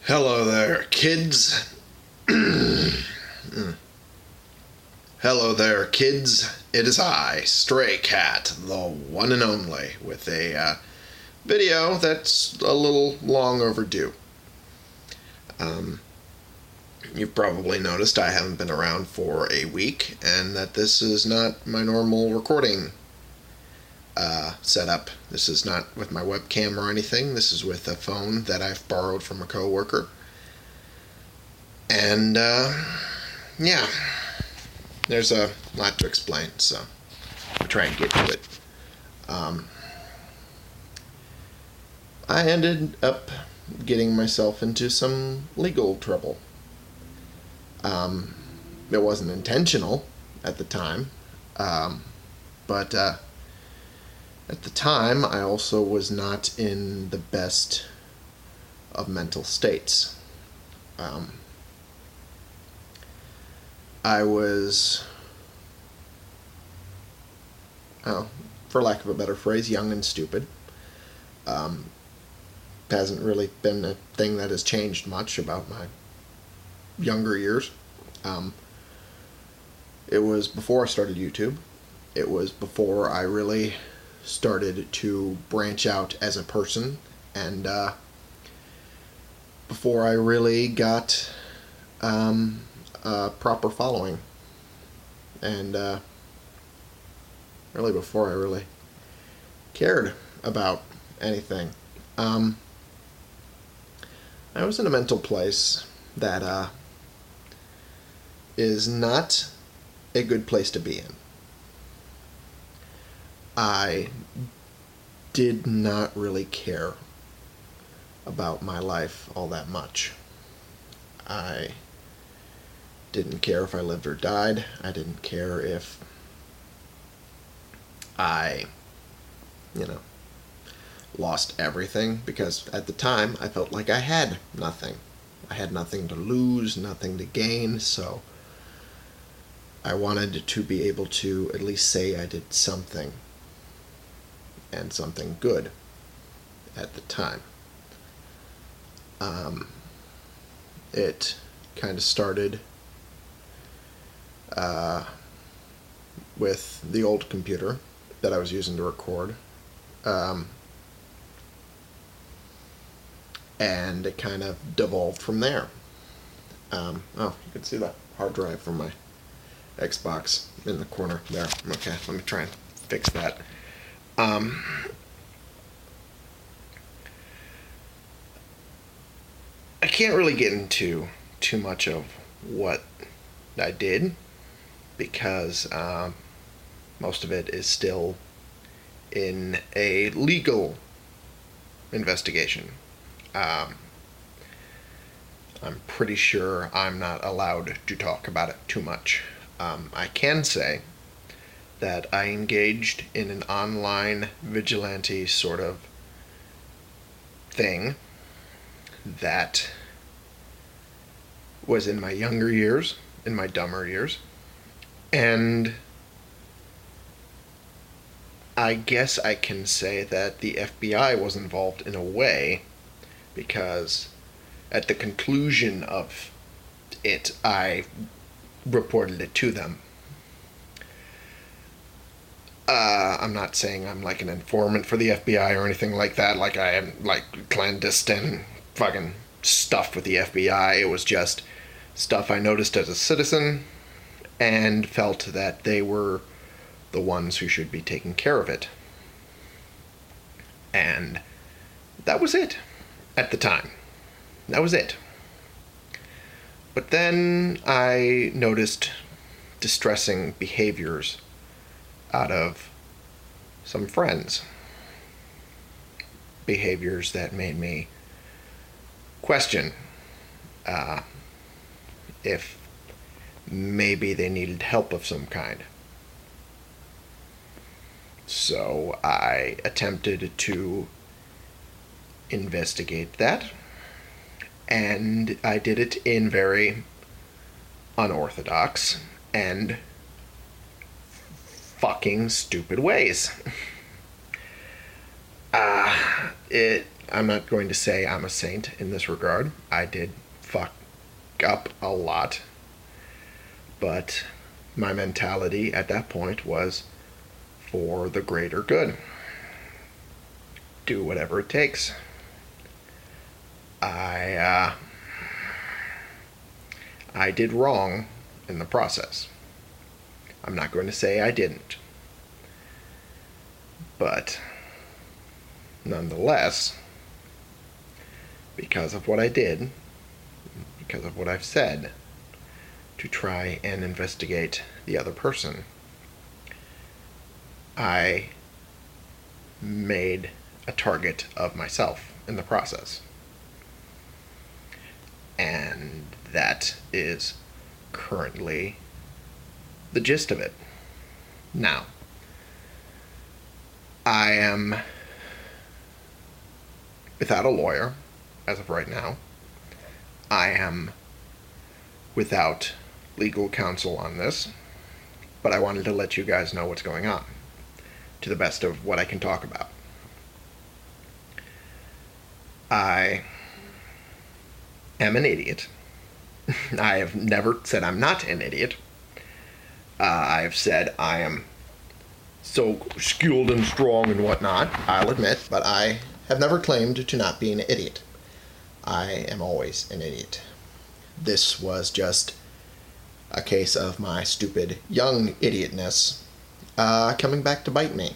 Hello there, kids. Hello there, kids. It is I, Stray Cat, the one and only, with a video that's a little long overdue. You've probably noticed I haven't been around for a week, and that this is not my normal recording setup. This is not with my webcam or anything. This is with a phone that I've borrowed from a coworker. And, yeah, there's a lot to explain, so I'll try and get to it. I ended up getting myself into some legal trouble. It wasn't intentional at the time, but at the time I also was not in the best of mental states. I was, for lack of a better phrase, young and stupid. Hasn't really been a thing that has changed much about my younger years. It was before I started YouTube. It was before I really started to branch out as a person, and before I really got a proper following, and really before I really cared about anything. I was in a mental place that is not a good place to be in. I did not really care about my life all that much. I didn't care if I lived or died. I didn't care if I, lost everything, because at the time I felt like I had nothing. I had nothing to lose, nothing to gain, so I wanted to be able to at least say I did something, and something good at the time. It kind of started with the old computer that I was using to record. And it kind of devolved from there. You can see that hard drive from my Xbox in the corner there. Okay, let me try and fix that. I can't really get into too much of what I did, because most of it is still in a legal investigation. I'm pretty sure I'm not allowed to talk about it too much. I can say that I engaged in an online vigilante sort of thing that was in my younger years, in my dumber years, and I guess I can say that the FBI was involved in a way, because at the conclusion of it, I reported it to them. I'm not saying I'm like an informant for the FBI or anything like that, like I am like clandestine fucking stuff with the FBI. It was just stuff I noticed as a citizen and felt that they were the ones who should be taking care of it. And that was it at the time. That was it. But then I noticed distressing behaviors out of some friends. Behaviors that made me question if maybe they needed help of some kind. So I attempted to investigate that, and I did it in very unorthodox and fucking stupid ways. It I'm not going to say I'm a saint in this regard. I did fuck up a lot. But my mentality at that point was for the greater good. Do whatever it takes. I did wrong in the process. I'm not going to say I didn't. But nonetheless, because of what I did, because of what I've said, to try and investigate the other person, I made a target of myself in the process. And that is currently the gist of it. Now, I am without a lawyer as of right now. I am without legal counsel on this, but I wanted to let you guys know what's going on to the best of what I can talk about. I am an idiot. I have never said I'm not an idiot. I have said I am so skilled and strong and whatnot, I'll admit, but I have never claimed to not be an idiot. I am always an idiot. This was just a case of my stupid young idiotness coming back to bite me.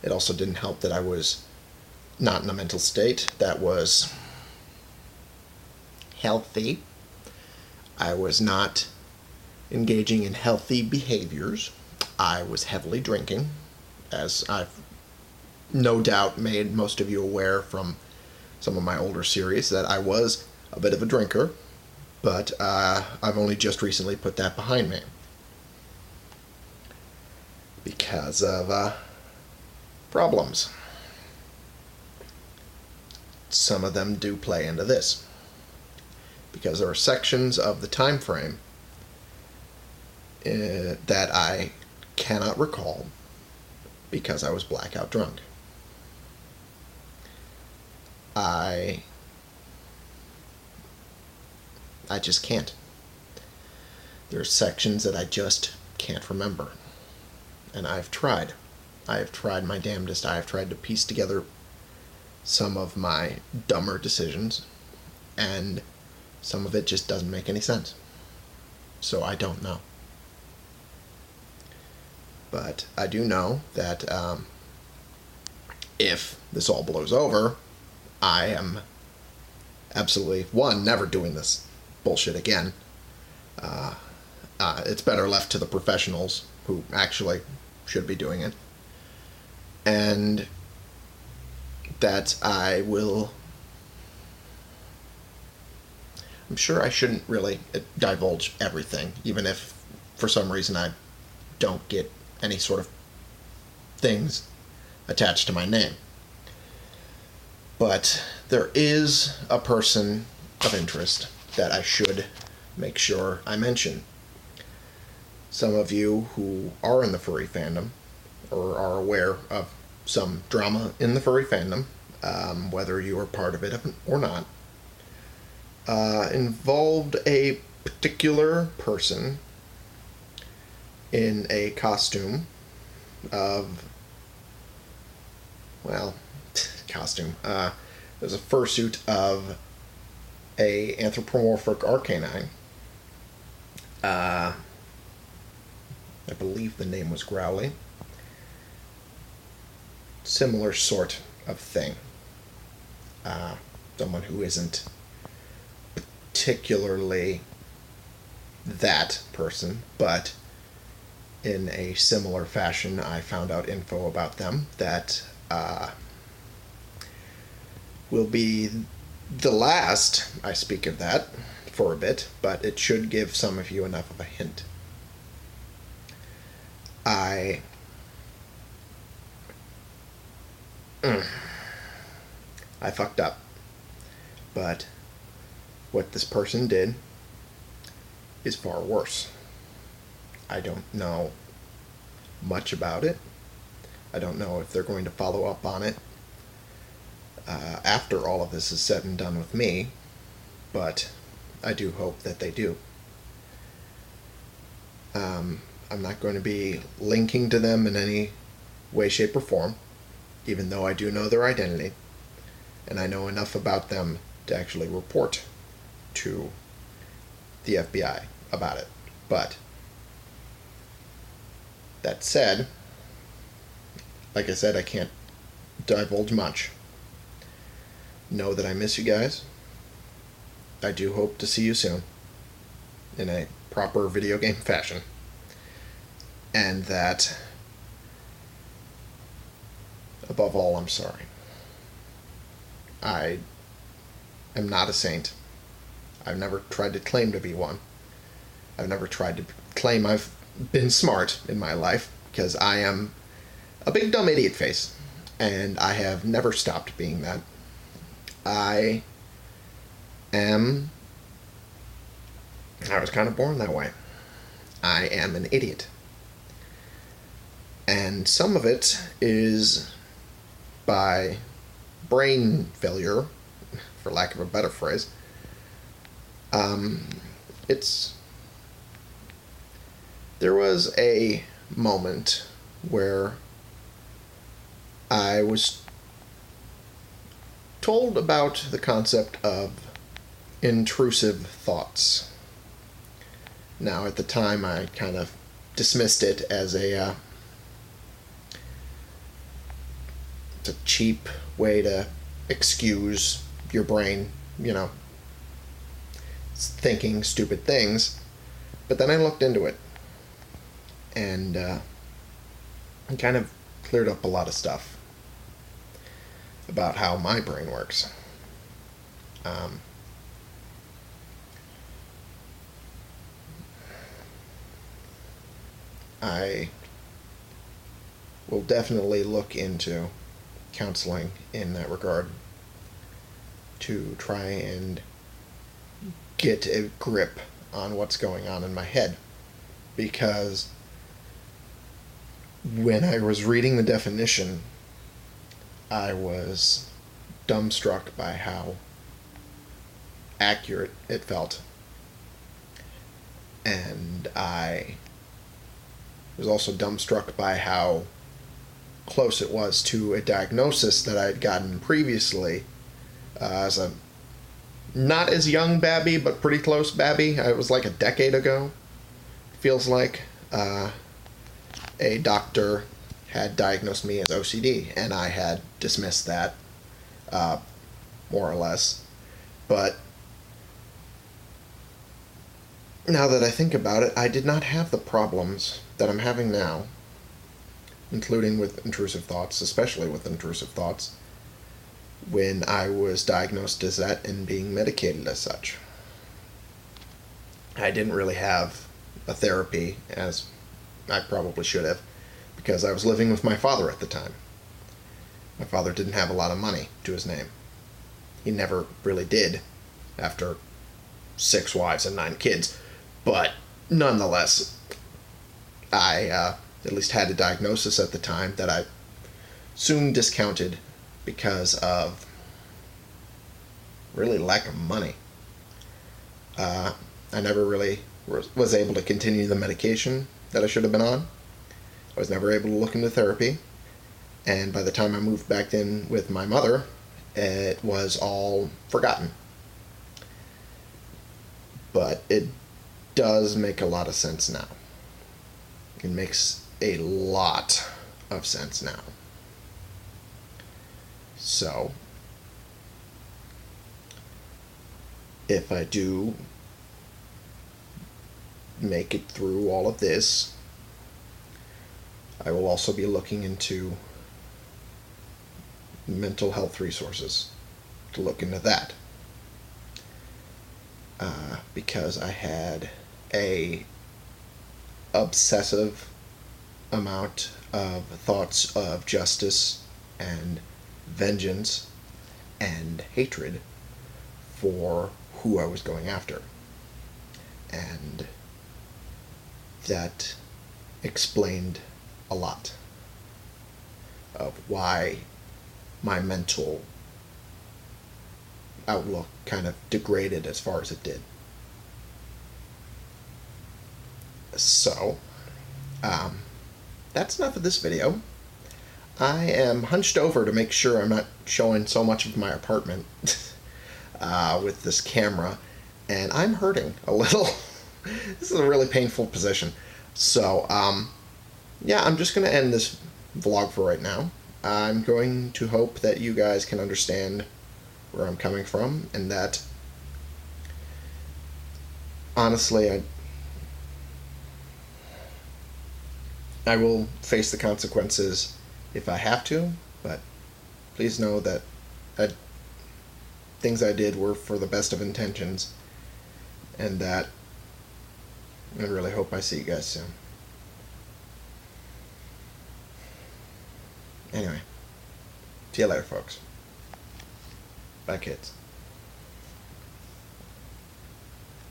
It also didn't help that I was not in a mental state that was healthy. I was not engaging in healthy behaviors. I was heavily drinking, as I've no doubt made most of you aware from some of my older series, that I was a bit of a drinker, but I've only just recently put that behind me because of problems. Some of them do play into this, because there are sections of the time frame that I cannot recall because I was blackout drunk. I just can't. There are sections that I just can't remember. And I've tried. I have tried my damnedest. I have tried to piece together some of my dumber decisions, and some of it just doesn't make any sense. So I don't know. But I do know that if this all blows over, I am absolutely, one, never doing this bullshit again. It's better left to the professionals who actually should be doing it. And that I will... I'm sure I shouldn't really divulge everything, even if for some reason I don't get any sort of things attached to my name. But there is a person of interest that I should make sure I mention. Some of you who are in the furry fandom, or are aware of some drama in the furry fandom, whether you are part of it or not, involved a particular person in a costume of, well, costume. It was a fursuit of a anthropomorphic arcanine. I believe the name was Growly. Similar sort of thing. Someone who isn't particularly that person, but in a similar fashion, I found out info about them that will be the last I speak of that for a bit, but it should give some of you enough of a hint. I fucked up. But what this person did is far worse. I don't know much about it. I don't know if they're going to follow up on it. after all of this is said and done with me, but I do hope that they do. I'm not going to be linking to them in any way, shape, or form, even though I do know their identity, and I know enough about them to actually report to the FBI about it. But that said, like I said, I can't divulge much. Know that I miss you guys. I do hope to see you soon in a proper video game fashion. And that, above all, I'm sorry. I am not a saint. I've never tried to claim to be one. I've never tried to claim I've been smart in my life, because I am a big dumb idiot face, and I have never stopped being that. I was kind of born that way. I am an idiot. And some of it is by brain failure, for lack of a better phrase. There was a moment where I was told about the concept of intrusive thoughts. Now, at the time, I kind of dismissed it as it's a cheap way to excuse your brain, thinking stupid things. But then I looked into it, and it kind of cleared up a lot of stuff about how my brain works. I will definitely look into counseling in that regard to try and get a grip on what's going on in my head, because when I was reading the definition, I was dumbstruck by how accurate it felt. And I was also dumbstruck by how close it was to a diagnosis that I had gotten previously as a not as young babby, but pretty close babby. It was like a decade ago, feels like. A doctor had diagnosed me as OCD, and I had dismissed that, more or less. But now that I think about it, I did not have the problems that I'm having now, including with intrusive thoughts, especially with intrusive thoughts, when I was diagnosed as that and being medicated as such. I didn't really have a therapy, as I probably should have, because I was living with my father at the time. My father didn't have a lot of money to his name. He never really did, after 6 wives and 9 kids. But nonetheless, I at least had a diagnosis at the time that I soon discounted because of really lack of money. I never really was able to continue the medication that I should have been on. I was never able to look into therapy. And by the time I moved back in with my mother, it was all forgotten. But it does make a lot of sense now. It makes a lot of sense now. So, if I do make it through all of this, I will also be looking into mental health resources to look into that. Because I had a obsessive amount of thoughts of justice and vengeance and hatred for who I was going after. And that explained a lot of why my mental outlook kind of degraded as far as it did. So, that's enough of this video. I am hunched over to make sure I'm not showing so much of my apartment with this camera, and I'm hurting a little. This is a really painful position. So, yeah, I'm just going to end this vlog for right now. I'm going to hope that you guys can understand where I'm coming from, and that, honestly, I will face the consequences if I have to, but please know that things I did were for the best of intentions, and that I really hope I see you guys soon. Anyway, see you later, folks. Bye, kids.